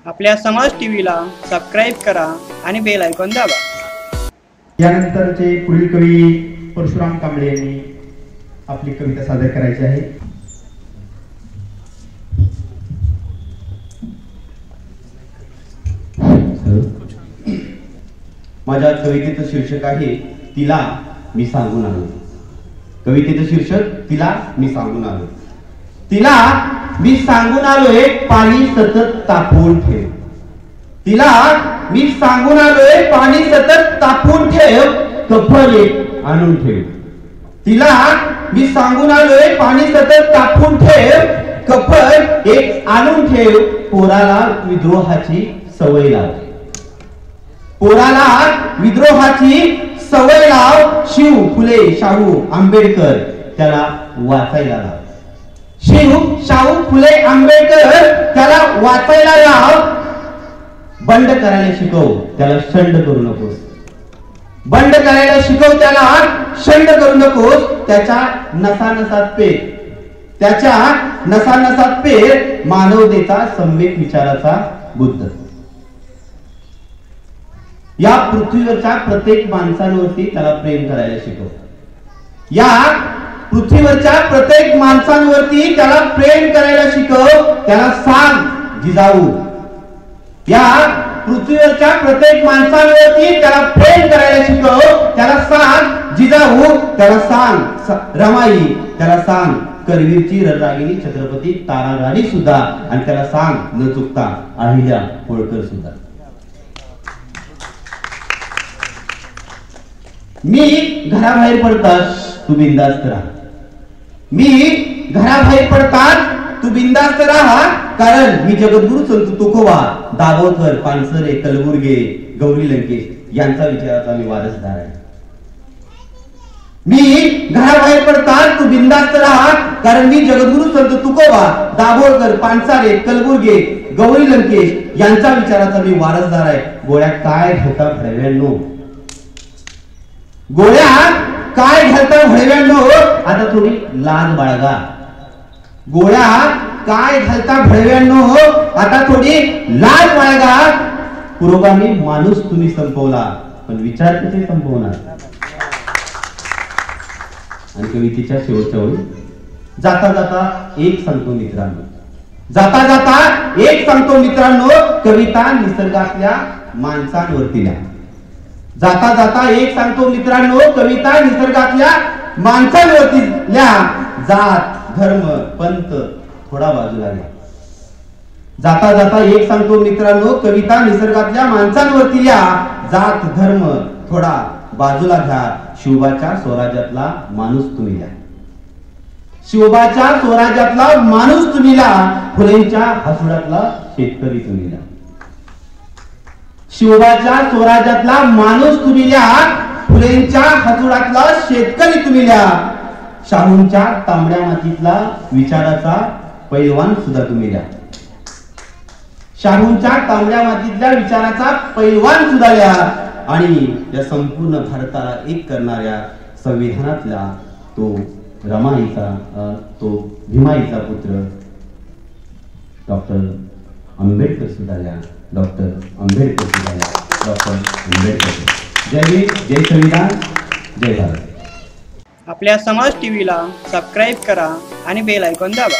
आपल्या समाज टीव्हीला सबस्क्राइब करा आणि बेल आयकॉन दाबा। यानंतरचे पुढील कवी परशुराम कांबळे यांनी आपली कविता सादर करायची आहे। माझ्या कवितेचं शीर्षक आहे तिला मी सांगून आलो। कवितेचं शीर्षक तिला मी सांगून आलो। तिला मी सांगून आलोय पाणी सतत तापवून ठेव। तिला मी सांगून आलोय पाणी सतत तापवून ठेव, कफन एक आणून ठेव। तिला मी सांगून आलोय पाणी सतत तापवून ठेव, कफन एक आणून ठेव। पोराला विद्रोहाची सवय लाव, पोराला विद्रोहाची सवय लाव। शिव फुले शाहू आंबेडकर त्याला वाचायला लाव। शिव शाहू फुले आंबेडकर त्याला वाचायला लाव। बंड करायला शिकव त्याला शंड करू नकोस, बंड करायला शिकव त्याला शंड करू नकोस। त्याच्या नसानसात पेर, त्याच्या नसानसात पेर मानवतेचा सम्यक विचाराचा बुद्ध। या पृथ्वीवरच्या प्रत्येक माणसांवरती त्याला प्रेम करायला शिकव। या पृथ्वीवरच्या प्रत्येक माणसांवरती त्याला प्रेम करायला शिकव। त्याला सांग जिजाऊ, या पृथ्वीवरच्या प्रत्येक माणसांवरती त्याला प्रेम करायला शिकव। त्याला सांग जिजाऊ, त्याला सांग रमाई, त्याला सांग करवीरची ररागिणी छत्रपती ताराराणी सुद्धा, आणि त्याला सांग न चुकता अहिल्या होळकर सुद्धा। मी घराबाहेर पडताच तू बिंदास्त राहा, मी घराबाहेर पडताच तू बिंदास्त राहा। कारण मी जगद्गुरु संत तुकोबा, दाभोळकर, पानसरे, कलबुर्गे, गौरी लंकेश यांचा विचाराचा मी वारसदार आहे। मी घराबाहेर पडताच तू बिंदास्त राहा, कारण मी जगद्गुरु संत तुकोबा, दाभोळकर, पानसरे, कलबुर्गे, गौरी लंकेश यांचा विचाराचा मी वारसदार आहे। गोळ्या काय घालता भडव्यांनो, गोळ्या काय घालता भडव्यांनो, आता थोडी लाज बाळगा। गोळ्या काय घालता भडव्यांनो, आता थोडी लाज बाळगा। पुरोगामी माणूस तुम्ही संपवला, पण विचार कसे संपवणार। आणि कवितेच्या शेवटच्या ओळी, जाता जाता एक सांगतो मित्रांनो, जाता जाता एक सांगतो मित्रांनो, कविता निसर्गातल्या माणसांवरती लिहा। जाता जाता एक सांगतो मित्रांनो, कविता निसर्गातल्या माणसांवरती लिहा। जात धर्म पंथ थोडा बाजूला घ्या। जाता जाता एक सांगतो मित्रांनो, कविता निसर्गातल्या माणसांवरती लिहा। जात धर्म थोडा बाजूला घ्या। शिवबाच्या स्वराज्यातला माणूस तुम्ही लिहा, शिवबाच्या स्वराज्यातला माणूस तुम्ही लिहा। फुलेंच्या हसुडातला शेतकरी तुम्ही लिहा, शिवबाच्या स्वराज्यातला माणूस तुम्ही लिहा। फुलेंच्या हसुडातला शेतकरी तुम्ही लिहा। शाहूंच्या तांबड्या मातीतला विचाराचा पैलवान सुद्धा तुम्ही लिहा, शाहूंच्या तांबड्या मातीतल्या विचाराचा पैलवान सुद्धा लिहा। आणि या संपूर्ण भारताला एक करणाऱ्या संविधानातला तो रमाईचा, तो भीमाईचा पुत्र डॉक्टर आंबेडकर सुद्धा लिहा, डॉक्टर आंबेडकर सुद्धा लिहा, डॉक्टर आंबेडकर। जय भीम, जय संविधान, जय भारत। आपल्या समाज टीव्हीला सबस्क्राइब करा आणि बेल आयकॉन दाबा।